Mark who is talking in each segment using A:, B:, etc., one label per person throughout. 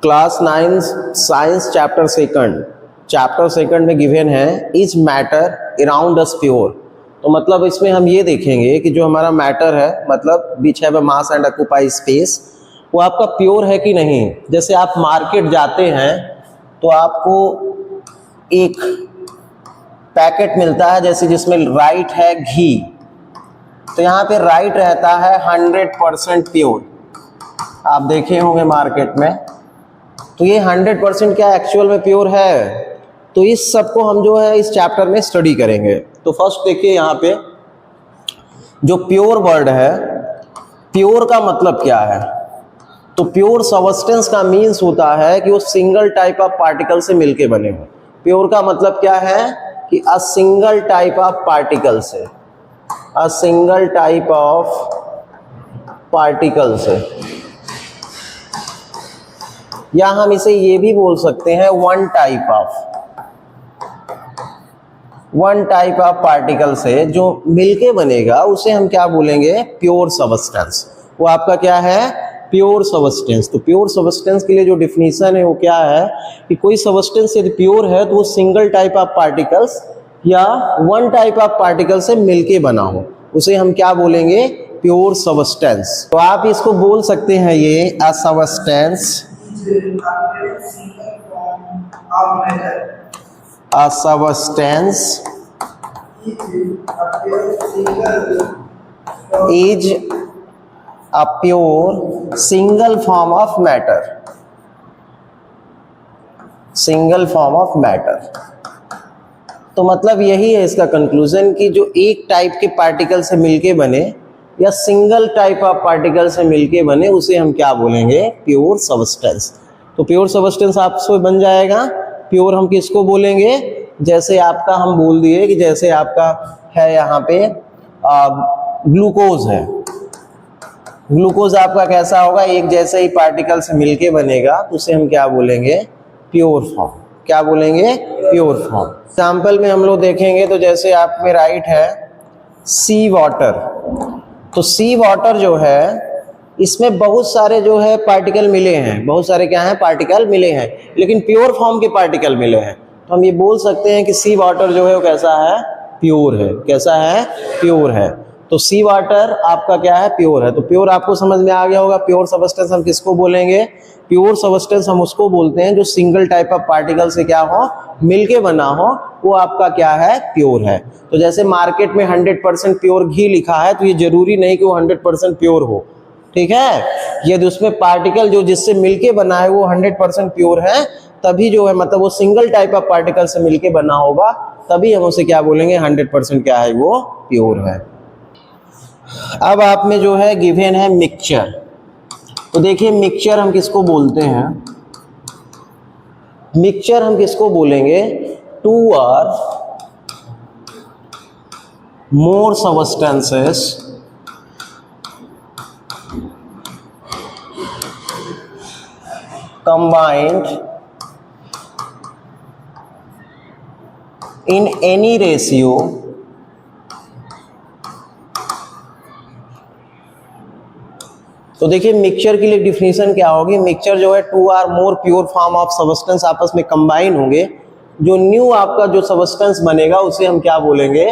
A: Class 9 science chapter second में given है is matter around us pure. तो मतलब इसमें हम ये देखेंगे कि जो हमारा मैटर है, मतलब which have a mass and occupy space, वो आपका प्योर है कि नहीं। जैसे आप मार्केट जाते हैं तो आपको एक पैकेट मिलता है जैसे जिसमें राइट है घी, तो यहाँ पे राइट रहता है 100% प्योर। आप देखे होंगे मार्केट में, तो ये 100% क्या एक्चुअल में प्योर है। तो इस सब को हम जो है इस चैप्टर में स्टडी करेंगे। तो फर्स्ट देखिए यहाँ पे जो प्योर वर्ड है, प्योर का मतलब क्या है। तो प्योर सब्सटेंस का मीन्स होता है कि वो सिंगल टाइप ऑफ पार्टिकल से मिलके बने हो। प्योर का मतलब क्या है कि a single type of particle से, a single type of particle से, या हम इसे ये भी बोल सकते हैं वन टाइप ऑफ पार्टिकल से जो मिलके बनेगा उसे हम क्या बोलेंगे, प्योर सब्सटेंस। वो आपका क्या है, प्योर सब्सटेंस। तो प्योर सब्सटेंस के लिए जो डिफिनीशन है वो क्या है कि कोई सब्सटेंस यदि प्योर है तो वो सिंगल टाइप ऑफ पार्टिकल्स या वन टाइप ऑफ पार्टिकल से मिलके बना हो, उसे हम क्या बोलेंगे, प्योर सब्सटेंस। तो आप इसको बोल सकते हैं ये a substance, a substance is a pure single form of matter, single form of matter। तो मतलब यही है इसका कंक्लूजन कि जो एक टाइप के पार्टिकल से मिलके बने या सिंगल टाइप ऑफ पार्टिकल से मिलके बने उसे हम क्या बोलेंगे, प्योर सब्सटेंस। तो प्योर सब्सटेंस आपसे बन जाएगा। प्योर हम किसको बोलेंगे, जैसे आपका हम बोल दिए कि जैसे आपका है यहाँ पे ग्लूकोज है। ग्लूकोज आपका कैसा होगा, एक जैसे ही पार्टिकल से मिलके बनेगा तो उसे हम क्या बोलेंगे, प्योर फॉर्म। क्या बोलेंगे, प्योर फॉर्म। एग्जाम्पल में हम लोग देखेंगे तो जैसे आप में राइट है सी वाटर। तो सी वाटर जो है इसमें बहुत सारे जो है पार्टिकल मिले हैं, बहुत सारे क्या हैं, पार्टिकल मिले हैं, लेकिन प्योर फॉर्म के पार्टिकल मिले हैं। तो हम ये बोल सकते हैं कि सी वाटर जो है वो कैसा है, प्योर है। कैसा है, प्योर है। तो सी वाटर आपका क्या है, प्योर है। तो प्योर आपको समझ में आ गया होगा। प्योर सब्सटेंस हम किसको बोलेंगे, प्योर सब्सटेंस हम उसको बोलते हैं जो सिंगल टाइप ऑफ पार्टिकल से क्या हो, मिलके बना हो, वो आपका क्या है, प्योर है। तो जैसे मार्केट में 100% प्योर घी लिखा है तो ये जरूरी नहीं कि वो 100% प्योर हो, ठीक है। यदि उसमें पार्टिकल जो जिससे मिलके बना है वो 100% प्योर है, तभी जो है मतलब वो सिंगल टाइप ऑफ पार्टिकल से मिलके बना होगा, तभी हम उसे क्या बोलेंगे, 100% क्या है, वो प्योर है। अब आप में जो है गिवन है मिक्सचर। तो देखिए मिक्सचर हम किसको बोलते हैं, मिक्सचर हम किसको बोलेंगे, 2 or more substances combined in any ratio तो देखिए मिक्सचर के लिए डिफिनीशन क्या होगी, मिक्सचर जो है 2 or more pure form of substance आपस में कंबाइन होंगे, जो न्यू आपका जो सब्सटेंस बनेगा उसे हम क्या बोलेंगे,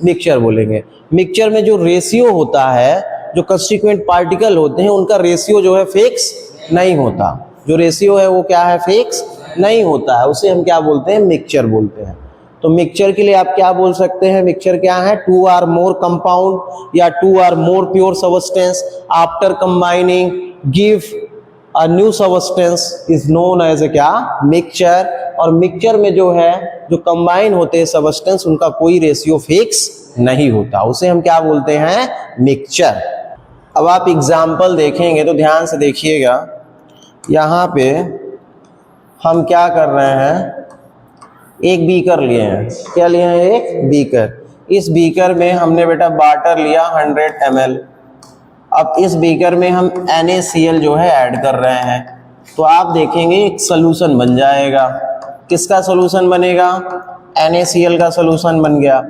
A: मिक्सचर बोलेंगे। मिक्सचर में जो रेशियो होता है, जो कंस्टिट्यूएंट पार्टिकल होते हैं उनका रेशियो जो है फिक्स नहीं होता। जो रेशियो है वो क्या है, फिक्स नहीं होता है, उसे हम क्या बोलते हैं, मिक्सचर बोलते हैं। तो मिक्सचर के लिए आप क्या बोल सकते हैं, मिक्सचर क्या है, 2 or more कंपाउंड या 2 or more pure substance after combining give a new substance is known as क्या, मिक्सचर। और मिक्सचर में जो है जो कंबाइन होते हैं सब्सटेंस उनका कोई रेशियो फिक्स नहीं होता, उसे हम क्या बोलते हैं, मिक्सचर। अब आप एग्जाम्पल देखेंगे तो ध्यान से देखिएगा, यहाँ पे हम क्या कर रहे हैं, एक बीकर लिए हैं। क्या लिए हैं, एक बीकर। इस बीकर में हमने बेटा वाटर लिया 100 ml। अब इस बीकर में हम NaCl जो है ऐड कर रहे हैं, तो आप देखेंगे एक सोल्यूशन बन जाएगा। किसका सोल्यूशन बनेगा, NaCl का सोल्यूशन बन गया।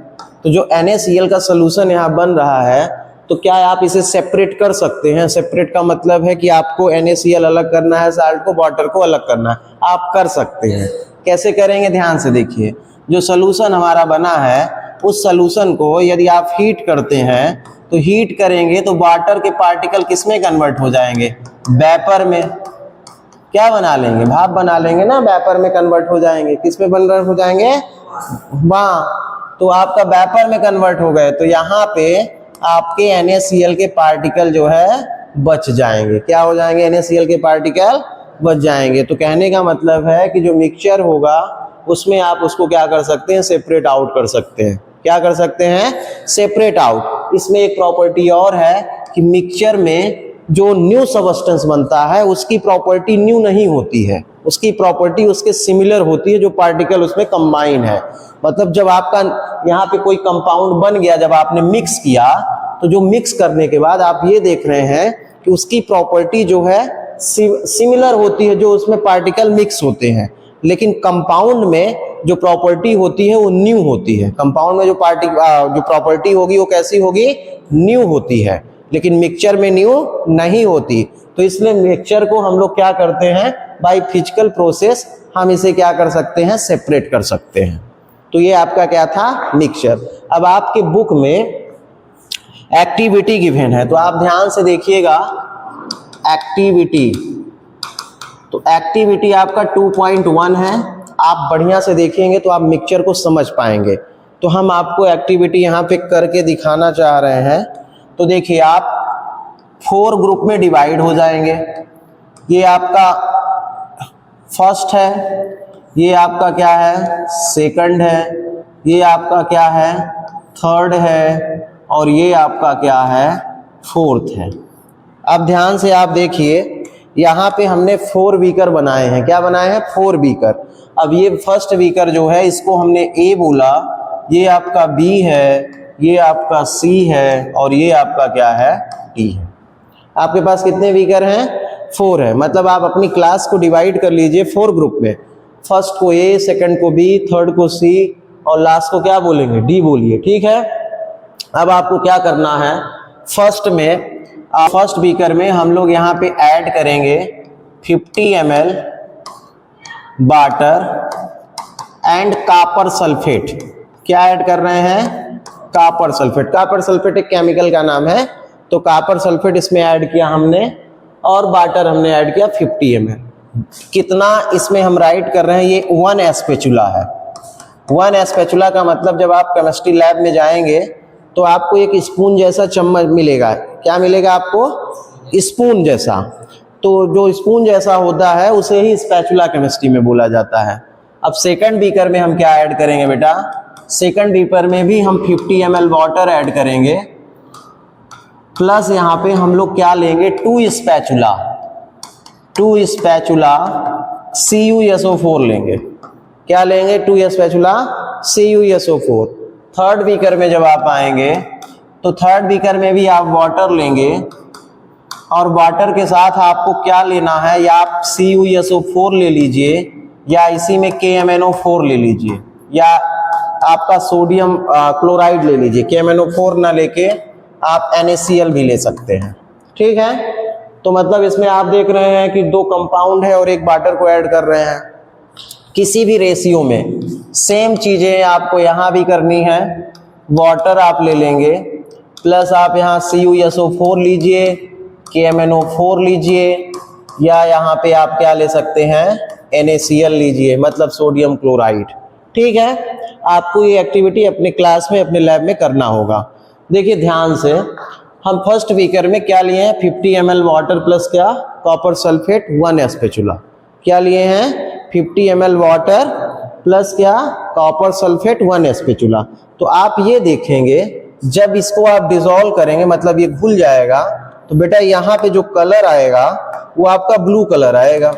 A: तो जो NaCl का सोल्यूशन यहाँ बन रहा है तो क्या आप इसे सेपरेट कर सकते हैं? सेपरेट का मतलब है कि आपको NaCl अलग करना है, साल्ट को, वाटर को अलग करना है, आप कर सकते हैं। कैसे करेंगे? ध्यान से देखिए, जो सॉल्यूशन हमारा बना है उस सॉल्यूशन को यदि आप हीट करते हैं तो हीट करेंगे तो वाटर के पार्टिकल किस में कन्वर्ट हो जाएंगे? वेपर में। क्या बना लेंगे? भाप बना लेंगे ना, वेपर में कन्वर्ट हो जाएंगे। किस में कन्वर्ट हो जाएंगे? वहाँ। तो आपका वेपर में कन्वर्ट हो गए तो यहाँ पे आपके NaCl के पार्टिकल जो है बच जाएंगे। क्या हो जाएंगे? NaCl के पार्टिकल बच जाएंगे। तो कहने का मतलब है कि जो मिक्सचर होगा उसमें आप उसको क्या कर सकते हैं? सेपरेट आउट कर सकते हैं। क्या कर सकते हैं? Separate out. इसमें एक प्रॉपर्टी और है कि मिक्सचर में जो न्यू सबस्टेंस बनता है उसकी प्रॉपर्टी न्यू नहीं होती है, उसकी प्रॉपर्टी उसके सिमिलर होती है जो पार्टिकल उसमें कंबाइन है। मतलब जब आपका यहाँ पे कोई कंपाउंड बन गया, जब आपने मिक्स किया, तो जो मिक्स करने के बाद आप ये देख रहे हैं कि उसकी प्रॉपर्टी जो है सिमिलर होती है जो उसमें पार्टिकल मिक्स होते हैं, लेकिन कंपाउंड में जो प्रॉपर्टी होती है वो न्यू होती है। कंपाउंड में जो प्रॉपर्टी होगी वो कैसी होगी? न्यू होती है, लेकिन मिक्सचर में न्यू नहीं होती। तो इसलिए मिक्सचर को हम लोग क्या करते हैं? बाय फिजिकल प्रोसेस हम इसे क्या कर सकते हैं? सेपरेट कर सकते हैं। तो ये आपका क्या था? मिक्सचर। अब आपके बुक में एक्टिविटी गिवन है, तो आप ध्यान से देखिएगा एक्टिविटी। तो एक्टिविटी आपका 2.1 है। आप बढ़िया से देखेंगे तो आप मिक्सचर को समझ पाएंगे। तो हम आपको एक्टिविटी यहाँ पे करके दिखाना चाह रहे हैं। तो देखिए, आप 4 ग्रुप में डिवाइड हो जाएंगे। ये आपका फर्स्ट है, ये आपका क्या है? सेकंड है, ये आपका क्या है? थर्ड है, और ये आपका क्या है? फोर्थ है। अब ध्यान से आप देखिए, यहाँ पे हमने 4 बीकर बनाए हैं। क्या बनाए हैं? 4 बीकर। अब ये फर्स्ट बीकर जो है इसको हमने A बोला, ये आपका B है, ये आपका C है, और ये आपका क्या है? D है। आपके पास कितने बीकर हैं? 4 है। मतलब आप अपनी क्लास को डिवाइड कर लीजिए 4 ग्रुप में। फर्स्ट को A, सेकंड को B, थर्ड को C, और लास्ट को क्या बोलेंगे? D बोलिए। ठीक है। अब आपको क्या करना है? फर्स्ट बीकर में हम लोग यहाँ पे ऐड करेंगे 50 ml water and copper sulphate. क्या ऐड कर रहे हैं? Copper sulphate. कॉपर सल्फेट एक केमिकल का नाम है। तो कॉपर सल्फेट इसमें ऐड किया हमने, और वाटर हमने ऐड किया 50 ml। कितना इसमें हम राइट कर रहे हैं? ये 1 स्पैचुला है। 1 स्पैचुला का मतलब जब आप केमिस्ट्री लैब में जाएंगे तो आपको एक स्पून जैसा चम्मच मिलेगा। क्या मिलेगा आपको? स्पून जैसा। तो जो स्पून जैसा होता है उसे ही स्पैचुला केमिस्ट्री में बोला जाता है। अब सेकंड बीकर में हम क्या ऐड करेंगे बेटा? सेकंड बीकर में भी हम 50 ml वाटर ऐड करेंगे, प्लस यहाँ पे हम लोग क्या लेंगे? 2 स्पैचुला CuSO4 लेंगे। क्या लेंगे? 2 स्पैचुला CuSO4। थर्ड बीकर में जब आप आएंगे तो थर्ड बीकर में भी आप वाटर लेंगे, और वाटर के साथ आपको क्या लेना है? या आप CuSO4 ले लीजिए, या इसी में KMnO4 ले लीजिए, या आपका सोडियम क्लोराइड ले लीजिए। KMnO4 ना लेके आप NaCl भी ले सकते हैं। ठीक है। तो मतलब इसमें आप देख रहे हैं कि 2 कंपाउंड है और एक वाटर को ऐड कर रहे हैं। किसी भी रेशियो में सेम चीजें आपको यहाँ भी करनी है। वाटर आप ले लेंगे, प्लस आप यहाँ CuSO4 लीजिए, KMnO4 लीजिए, या यहाँ पे आप क्या ले सकते हैं? NaCl लीजिए, मतलब सोडियम क्लोराइड। ठीक है। आपको ये एक्टिविटी अपने क्लास में, अपने लैब में करना होगा। देखिए ध्यान से, हम फर्स्ट बीकर में क्या लिए हैं? 50 ml वाटर प्लस क्या? Copper sulphate 1 spatula. क्या लिए हैं? 50 ml वाटर प्लस क्या? Copper sulphate 1 spatula. तो आप ये देखेंगे जब इसको आप डिसॉल्व करेंगे, मतलब ये घुल जाएगा, तो बेटा यहाँ पे जो कलर आएगा वो आपका ब्लू कलर आएगा,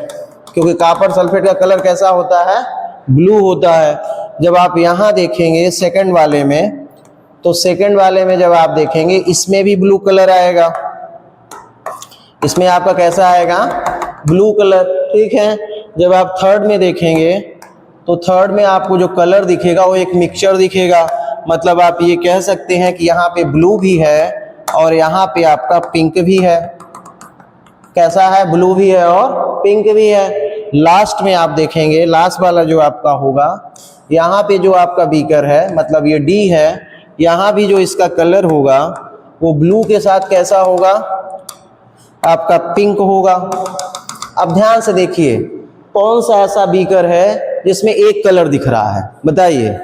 A: क्योंकि कॉपर सल्फेट का कलर कैसा होता है? ब्लू होता है। जब आप यहाँ देखेंगे सेकंड वाले में, तो सेकंड वाले में जब आप देखेंगे इसमें भी ब्लू कलर आएगा। इसमें आपका कैसा आएगा? Blue colour. ठीक है। जब आप थर्ड में देखेंगे तो थर्ड में आपको जो कलर दिखेगा वो एक मिक्सचर दिखेगा। मतलब आप ये कह सकते हैं कि यहाँ पे ब्लू भी है और यहाँ पे आपका पिंक भी है, कैसा है, ब्लू भी है और पिंक भी है। लास्ट में आप देखेंगे, लास्ट वाला जो आपका होगा, यहाँ पे जो आपका बीकर है, मतलब ये डी है, यहाँ भी जो इसका कलर होगा वो ब्लू के साथ कैसा होगा, आपका पिंक होगा। अब ध्यान से देखिए, कौन सा ऐसा बीकर है जिसमें एक कलर दिख रहा है, बताइए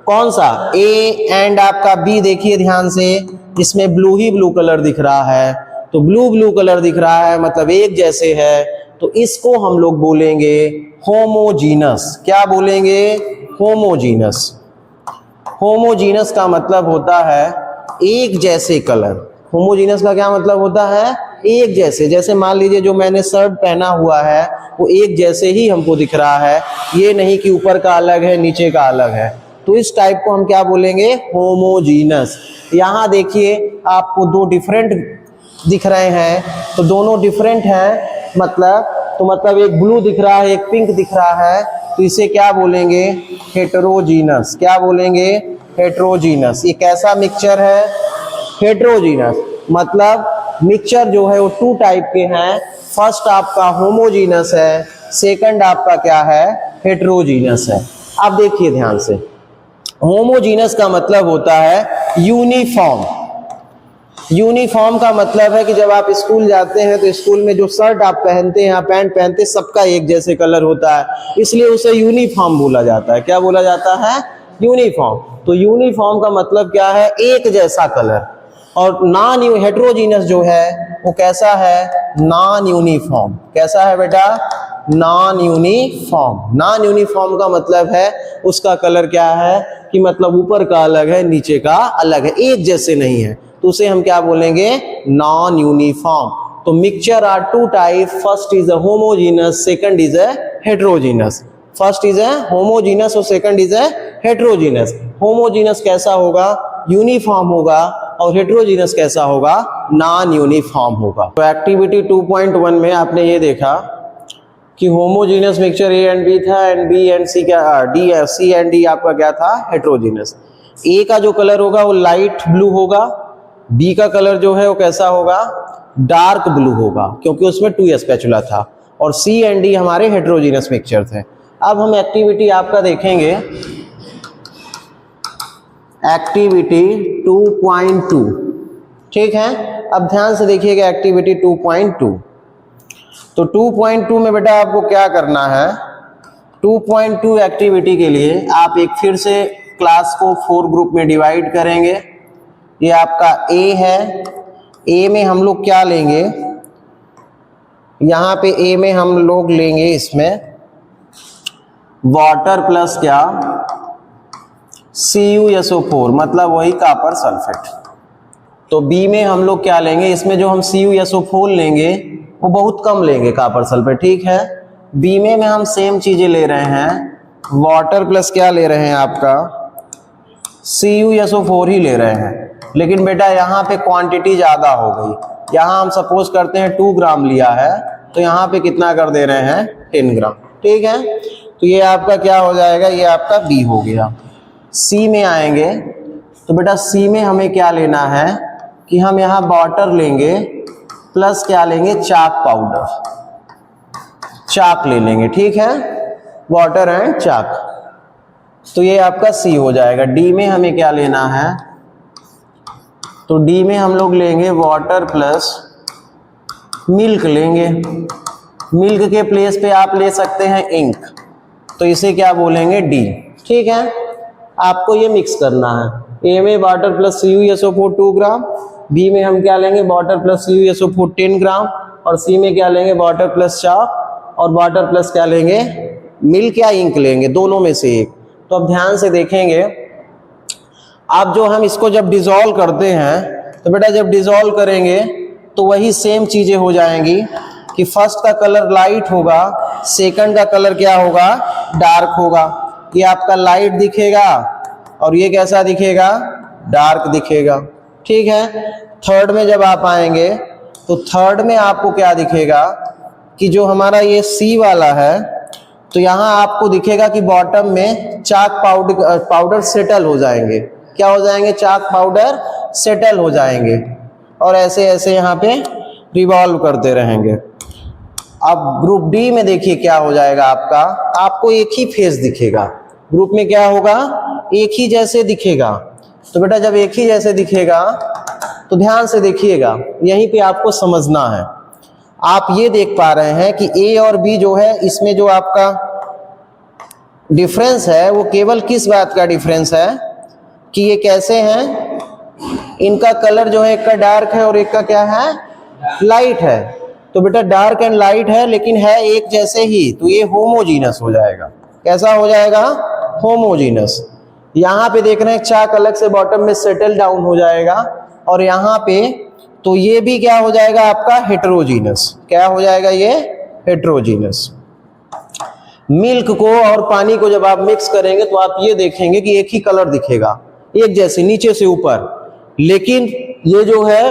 A: कौन सा। ए एंड आपका बी देखिए ध्यान से, इसमें ब्लू ही ब्लू कलर दिख रहा है, तो ब्लू ब्लू कलर दिख रहा है मतलब एक जैसे है, तो इसको हम लोग बोलेंगे होमोजीनस। क्या बोलेंगे, होमोजीनस। होमोजीनस का मतलब होता है एक जैसे कलर। होमोजीनस का क्या मतलब होता है, एक जैसे। जैसे मान लीजिए जो मैंने शर्ट पहना हुआ है वो एक जैसे ही हमको दिख रहा है, ये नहीं कि ऊपर का अलग है नीचे का अलग है, तो इस टाइप को हम क्या बोलेंगे, होमोजीनस। यहाँ देखिए आपको दो डिफरेंट दिख रहे हैं, तो दोनों डिफरेंट हैं, मतलब एक ब्लू दिख रहा है एक पिंक दिख रहा है, तो इसे क्या बोलेंगे, हेटेरोजीनस। क्या बोलेंगे, हेटेरोजीनस। ये कैसा मिक्सचर है, हेटेरोजीनस। मतलब मिक्सचर जो है वो टू टाइप के हैं, फर्स्ट आपका होमोजीनस है, सेकंड आपका क्या है, हेटेरोजीनस है। अब देखिए ध्यान से, होमोजीनस का मतलब होता है यूनिफॉर्म। यूनिफॉर्म का मतलब है कि जब आप स्कूल जाते हैं तो स्कूल में जो शर्ट आप पहनते हैं या पैंट पहनते हैं सबका एक जैसे कलर होता है, इसलिए उसे यूनिफॉर्म बोला जाता है। क्या बोला जाता है, यूनिफॉर्म। तो यूनिफॉर्म का मतलब क्या है, एक जैसा कलर। और नॉन हेटेरोजीनस जो है वो कैसा है, नॉन यूनिफॉर्म। कैसा है बेटा, नॉन यूनिफॉर्म। नॉन यूनिफॉर्म का मतलब है उसका कलर क्या है कि मतलब ऊपर का अलग है नीचे का अलग है, एक जैसे नहीं है, तो उसे हम क्या बोलेंगे, नॉन यूनिफॉर्म। तो mixture are two type, first is a homogeneous, second is a heterogeneous. First is a homogeneous और second is a heterogeneous. Homogeneous कैसा होगा, यूनिफॉर्म होगा, और हेटेरोजीनस कैसा होगा, नॉन यूनिफॉर्म होगा। तो एक्टिविटी 2.1 में आपने ये देखा कि homogeneous mixture A and B था, एंड बी एंड सी क्या, डी सी एंड डी आपका क्या था, हेटेरोजीनस। ए का जो कलर होगा वो लाइट ब्लू होगा, बी का कलर जो है वो कैसा होगा, डार्क ब्लू होगा, क्योंकि उसमें 2 स्पैचुला था, और सी एंड डी हमारे हेटेरोजीनस मिक्सचर थे। अब हम एक्टिविटी आपका देखेंगे, एक्टिविटी 2.2, ठीक है। अब ध्यान से देखिएगा एक्टिविटी 2.2। तो 2.2 में बेटा आपको क्या करना है, 2.2 एक्टिविटी के लिए आप एक फिर से क्लास को 4 ग्रुप में डिवाइड करेंगे। ये आपका ए है, ए में हम लोग क्या लेंगे, यहाँ पे ए में हम लोग लेंगे इसमें वाटर प्लस क्या, CuSO4, मतलब वही कॉपर सल्फेट। तो बी में हम लोग क्या लेंगे, इसमें जो हम CuSO4 लेंगे वो बहुत कम लेंगे कॉपर सल्फेट, ठीक है। बी में हम सेम चीजें ले रहे हैं, वाटर प्लस क्या ले रहे हैं आपका, CuSO4 ही ले रहे हैं, लेकिन बेटा यहाँ पे क्वांटिटी ज़्यादा हो गई। यहाँ हम सपोज करते हैं 2 ग्राम लिया है, तो यहाँ पे कितना कर दे रहे हैं, 10 ग्राम, ठीक है। तो ये आपका क्या हो जाएगा, ये आपका बी हो गया। सी में आएंगे, तो बेटा सी में हमें क्या लेना है कि हम यहाँ वाटर लेंगे प्लस क्या लेंगे, चाक पाउडर, चाक ले लेंगे, ठीक है, वाटर एंड चाक। तो ये आपका सी हो जाएगा। डी में हमें क्या लेना है, तो डी में हम लोग लेंगे वाटर प्लस मिल्क लेंगे, मिल्क के प्लेस पे आप ले सकते हैं इंक, तो इसे क्या बोलेंगे, डी, ठीक है। आपको ये मिक्स करना है, ए में वाटर प्लस CuSO4 2 ग्राम, बी में हम क्या लेंगे, वाटर प्लस CuSO4 10 ग्राम, और सी में क्या लेंगे, वाटर प्लस चाक, और वाटर प्लस क्या लेंगे, मिल्क या इंक लेंगे, दोनों में से एक। तो अब ध्यान से देखेंगे, अब जो हम इसको जब डिसॉल्व करते हैं, तो बेटा जब डिसॉल्व करेंगे तो वही सेम चीजें हो जाएंगी कि फर्स्ट का कलर लाइट होगा, सेकंड का कलर क्या होगा, डार्क होगा। ये आपका लाइट दिखेगा और ये कैसा दिखेगा, डार्क दिखेगा, ठीक है। थर्ड में जब आप आएंगे तो थर्ड में आपको क्या दिखेगा कि जो हमारा ये सी वाला है, तो यहाँ आपको दिखेगा कि बॉटम में चाक पाउडर सेटल हो जाएंगे। क्या हो जाएंगे, चाक पाउडर सेटल हो जाएंगे और ऐसे ऐसे यहाँ पे रिवॉल्व करते रहेंगे। अब ग्रुप डी में देखिए क्या हो जाएगा आपका, आपको एक ही फेस दिखेगा। ग्रुप में क्या होगा, एक ही जैसे दिखेगा। तो बेटा जब एक ही जैसे दिखेगा तो ध्यान से देखिएगा, यहीं पे आपको समझना है। आप ये देख पा रहे हैं कि ए और बी जो है, इसमें जो आपका डिफरेंस है वो केवल किस बात का डिफरेंस है कि ये कैसे हैं, इनका कलर जो है एक का डार्क है और एक का क्या है, लाइट है। तो बेटा डार्क एंड लाइट है लेकिन है एक जैसे ही, तो ये होमोजीनस हो जाएगा। कैसा हो जाएगा, होमोजीनस। यहाँ पे देख रहे हैं चाक अलग से बॉटम में सेटल डाउन हो जाएगा और यहाँ पे तो ये भी क्या हो जाएगा आपका, हेटेरोजीनस। क्या हो जाएगा ये, हेटेरोजीनस। मिल्क को और पानी को जब आप मिक्स करेंगे तो आप ये देखेंगे कि एक ही कलर दिखेगा, एक जैसे नीचे से ऊपर, लेकिन ये जो है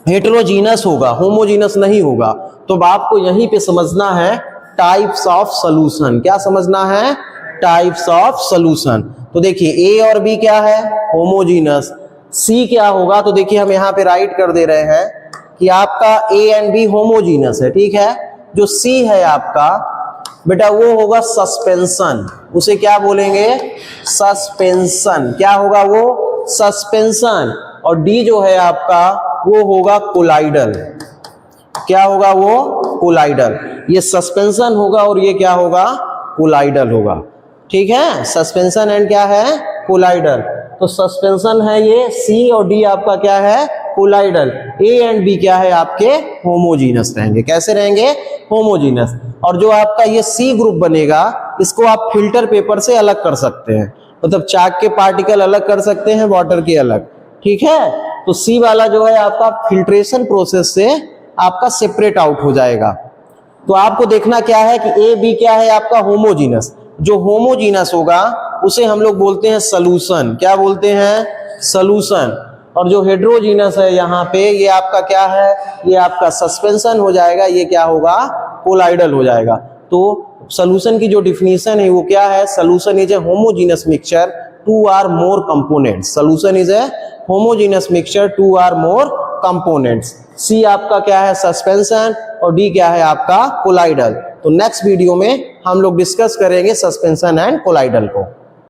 A: हेटेरोजीनस होगा, होमोजीनस नहीं होगा। तो अब आपको यहीं पे समझना है टाइप्स ऑफ सॉल्यूशन। क्या समझना है, टाइप्स ऑफ सॉल्यूशन। तो देखिए ए और बी क्या है, होमोजीनस। सी क्या होगा, तो देखिए हम यहाँ पे राइट कर दे रहे हैं कि आपका ए एंड बी होमोजीनस है, ठीक है। जो सी है आपका बेटा वो होगा सस्पेंशन, उसे क्या बोलेंगे, सस्पेंशन। क्या होगा वो, सस्पेंशन। और डी जो है आपका वो होगा कोलाइडल। क्या होगा वो, कोलाइडल। ये सस्पेंशन होगा और ये क्या होगा, कोलाइडल होगा, ठीक है। सस्पेंशन एंड क्या है, कोलाइडल। तो सस्पेंशन है ये सी और डी आपका क्या है, कोलाइडल। ए एंड बी क्या है आपके, होमोजीनस रहेंगे। कैसे रहेंगे, होमोजीनस। और जो आपका ये सी ग्रुप बनेगा इसको आप फिल्टर पेपर से अलग कर सकते हैं, मतलब चाक के पार्टिकल अलग कर सकते हैं, वाटर के अलग, ठीक है। तो सी वाला जो है आपका फिल्ट्रेशन प्रोसेस से आपका सेपरेट आउट हो जाएगा। तो आपको देखना क्या है कि ए बी क्या है आपका, होमोजीनस। जो होमोजीनस होगा उसे हम लोग बोलते हैं सॉल्यूशन। क्या बोलते हैं, सॉल्यूशन। और जो हेटेरोजीनस है यहाँ पे ये आपका क्या है, ये आपका सस्पेंशन हो जाएगा, ये क्या होगा, कोलाइडल हो जाएगा। तो सॉल्यूशन की जो डिफिनीशन है वो क्या है, solution is a homogeneous mixture two or more components. Solution is a homogeneous mixture two or more components. See आपका क्या है, सस्पेंशन, और डी क्या है आपका, कोलाइडल। तो नेक्स्ट वीडियो में हम लोग डिस्कस करेंगे सस्पेंशन एंड कोलाइडल को।